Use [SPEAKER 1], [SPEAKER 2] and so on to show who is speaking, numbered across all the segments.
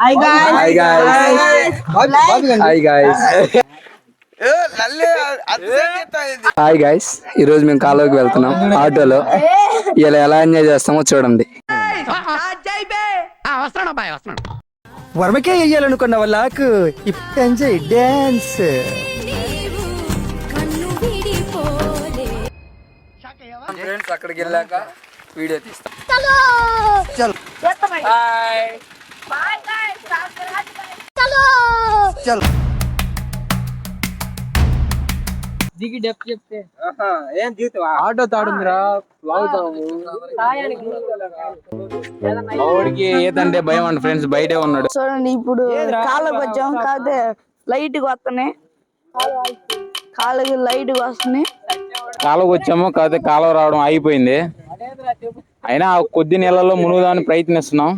[SPEAKER 1] Hi guys.
[SPEAKER 2] Hi guys. Hi guys. Hi guys, ఈరోజు మేము కాలువకి వెళ్తున్నాం ఆటోలో. ఇలా ఎలా ఎంజాయ్ చేస్తామో చూడండి.
[SPEAKER 3] వర్మకే వెయ్యాలనుకున్న వాళ్ళకు ఇప్పుడు ఎంజాయ్ డాన్స్.
[SPEAKER 2] ఫ్రెండ్స్ అక్కడికి వెళ్ళాక వీడియో తీస్తాం.
[SPEAKER 1] దిగి డెప్ చెప్తే
[SPEAKER 2] ఏం జీవితం ఆటో తాడుందిరా. మావాడికి ఏదంటే భయం అండి ఫ్రెండ్స్, బయటే ఉన్నాడు.
[SPEAKER 4] చూడండి ఇప్పుడు కాళ్ళకి వచ్చాం, కాకపోతే లైట్ గా వస్తున్నాయి, కాళ్ళకి లైట్ గా వస్తున్నాయి.
[SPEAKER 2] కాలువకి వచ్చాము, కాకపోతే కాలువ రావడం ఆగిపోయింది. అయినా కొద్ది నెలల్లో మునుగుదామని ప్రయత్నిస్తున్నాం.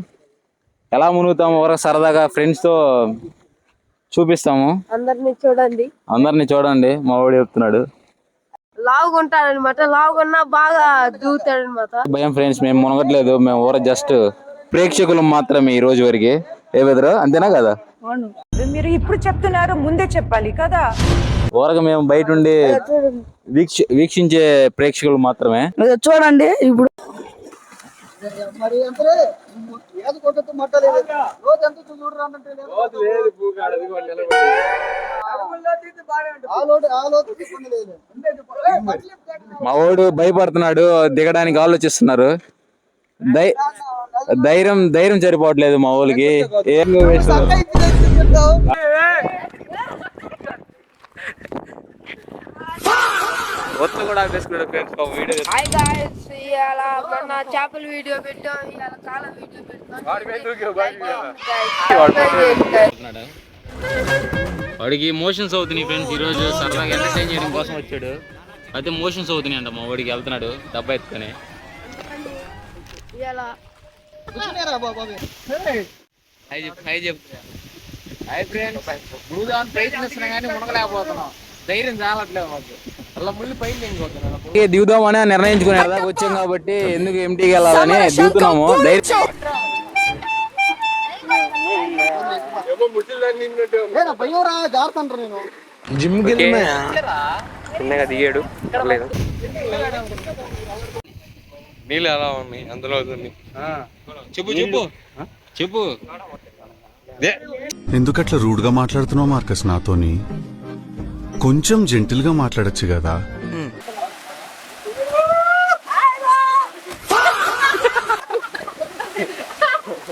[SPEAKER 2] ఎలా మునుగుతాము వరకు సరదాగా ఫ్రెండ్స్ తో చూపిస్తాము. అందరినీ చూడండి. మా వాడు చెప్తున్నాడు
[SPEAKER 4] లావుగుంటాడనమాట, లావుగున్నా బాగా దూతాడనమాట.
[SPEAKER 2] భయం ఫ్రెండ్స్, మేము మునగట్లేదు, మేము ఊర జస్ట్ ప్రేక్షకులు మాత్రమే ఈ రోజు వరకు. ఏ బెదరు అంతేనా కదా?
[SPEAKER 5] మీరు ఇప్పుడు చెప్తున్నారు, ముందే చెప్పాలి కదా.
[SPEAKER 2] ఊరగా మేము బయట ఉండి వీక్షించే ప్రేక్షకులు మాత్రమే.
[SPEAKER 4] చూడండి ఇప్పుడు
[SPEAKER 2] మా వాడు భయపడుతున్నాడు, దిగడానికి ఆలోచిస్తున్నారు. ధైర్యం సరిపోవట్లేదు మా ఊళ్ళకి. ఏం ఒత్తు కూడా ఆపేసుకున్నాడు ఫ్రెండ్స్. వీడియో
[SPEAKER 4] చేపల వీడియో పెట్టాం, కాలం వీడియో పెట్టాం.
[SPEAKER 2] వాడికి మోషన్స్ అవుతున్నాయి ఫ్రెండ్స్. ఈరోజు సరదాగా ఎంటర్టైన్ చేయడం కోసం వచ్చాడు, అయితే మోషన్స్ అవుతున్నాయి అంట. మా వాడికి వెళ్తున్నాడు డబ్బా ఎత్తుకొని. హాయ్ ఫ్రెండ్స్, మునుగుదామని ప్రయత్నిస్తున్నా కానీ మునగలేకపోతున్నాం. ధైర్యం చాలట్లేదు మాకు. అలా ముళ్ళు పైన దిగుదామని నిర్ణయించుకునే దాకా వచ్చాం కాబట్టి ఎందుకు ఎంటీకి వెళ్ళాలని దిగుతున్నాము. చిన్నగా దిగాడు.
[SPEAKER 6] నీళ్ళు ఎలా ఉన్నాయి అందులో?
[SPEAKER 2] చెప్పు.
[SPEAKER 7] ఎందుకట్లా రూడ్ గా మాట్లాడుతున్నావు మార్కస్ నాతోని? కొంచెం జెంటిల్ గా మాట్లాడొచ్చు కదా.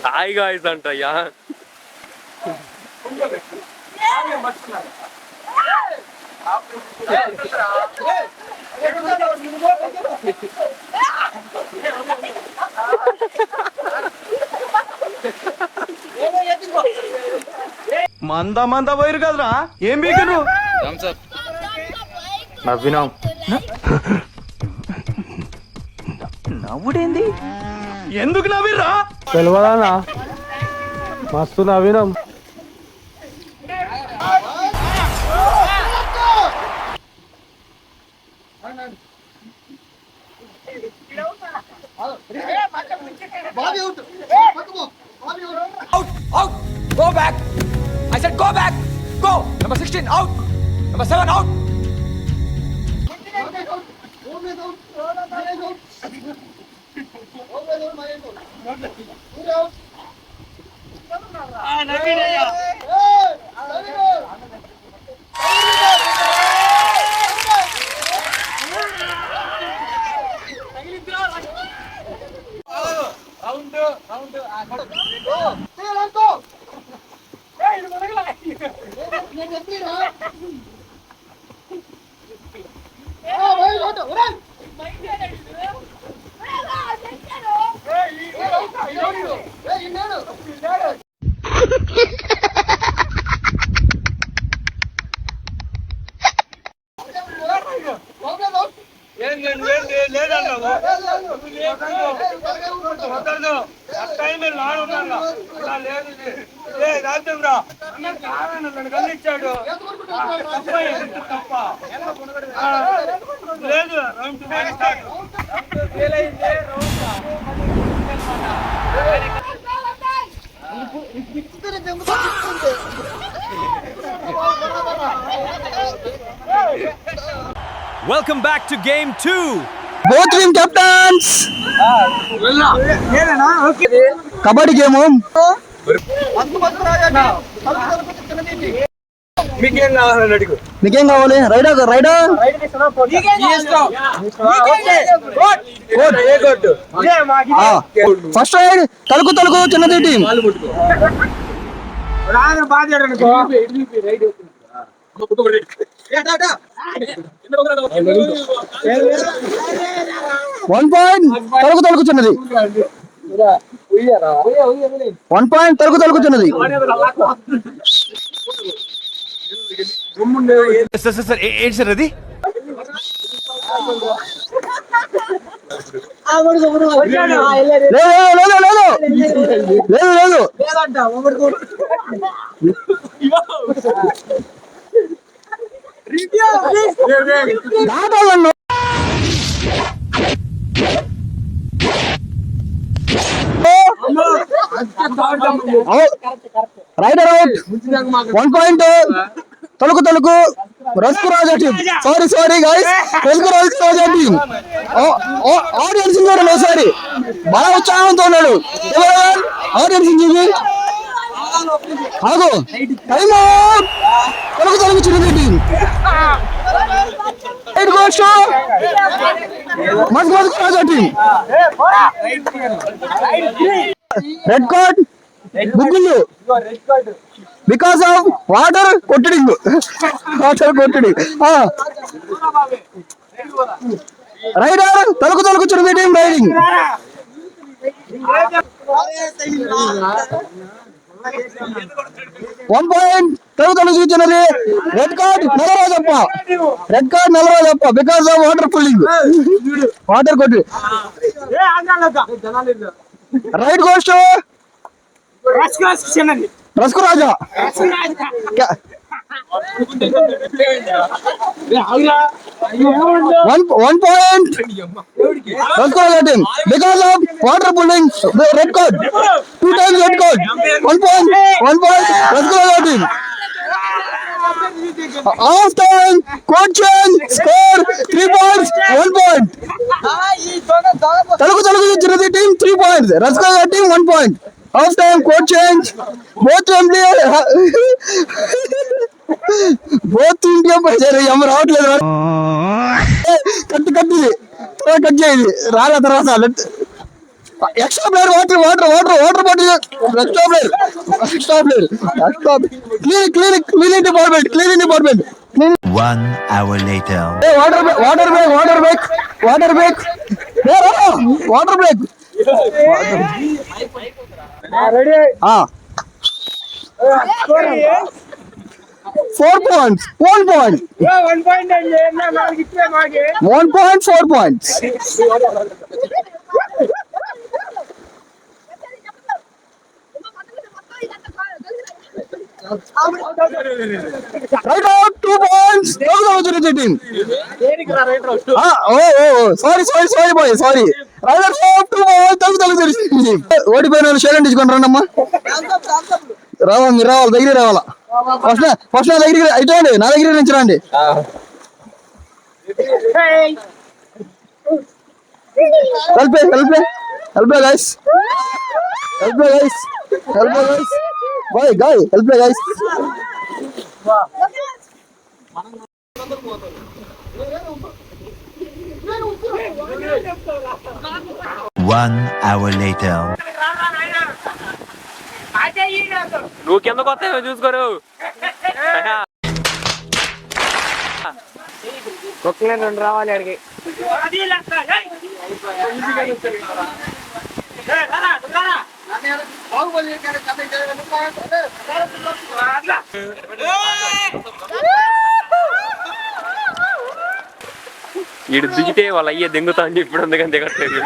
[SPEAKER 6] హాయ్ గాయ్స్ అంటయ్యా.
[SPEAKER 3] మంద పోయారు కదరా, ఏం బీకను
[SPEAKER 2] నవ్వినాం.
[SPEAKER 3] నవ్వుడేంది? ఎందుకు నవ్విరా?
[SPEAKER 6] తెలియదా? మస్తు నవీనం.
[SPEAKER 3] Go back! I said go back! Go! Number 16 out! Number 7 out!
[SPEAKER 1] Welcome back to game 2.
[SPEAKER 8] both team captains kabaddi game మీకేం కావాలి రైడా ఫస్ట్ రైడ్ తలుకు చిన్నది టీం 1 point తలుకు చిన్నది 1 point తలుకు చిన్నది
[SPEAKER 1] సార్ ఏంటి సార్ అది?
[SPEAKER 8] లేదు రైడర్ అవుట్ 1 point తలుకు రస్కు రాజా టీం సారీ గైస్ రస్కు రాజా టీం ఆడియన్స్ ఉన్నారు ఒకసారి బాగా ఉత్సాహంతో ఉన్నాడు ఆడియన్స్ చూసి ఆగు టైం అవుట్ తలుకు చిన్నది టీం మస్కు రాజా టీం రెడ్ కార్డ్ ముగ్గులు బికాస్ ఆఫ్ వాటర్ కొట్టడింగ్ రైడర్ తలుకు చిన్నది టీం రైడింగ్ 1 point తలుకు చిన్నది రెడ్ కార్డ్ నల్లరాజప్ప because of water pulling water కొట్టి రైట్ గోస్ టు రస్కు రాజా 1 point రస్కు రాజా team because of water pulling red card 2 times red card 1 point రస్కు రాజా team half time coach change score 3 points 1 point తలుకు చిన్నది టీం 3 points రస్కు రాజా team 1 point half time coach change both team రావట్లేదు కట్ చేయండి రాలే తర్వాత extra player water bottle extra player cleaning department
[SPEAKER 9] 1 hour later.
[SPEAKER 8] Water break Four points. 1 point. 1 point. 4 points. Right out 2 points. Team. Sorry boy. Sorry. Right out 2 points. ఓడిపోయిన share తీసుకొని రండమ్మా మీరు రావాలి దగ్గర రావాలా ఫస్ట్ నా దగ్గర అయితే నా దగ్గర నుంచి రండి help guys guys
[SPEAKER 9] 1 hour later.
[SPEAKER 6] నువ్వు కిందకు వస్తావు చూసుకోరు. ఒక్కలే 2 రావాలి అడిగి. ఈడు దిగితే వాళ్ళ అయ్యే దెంగుతా అని ఇప్పుడు అందుకని దిగట్లేదు.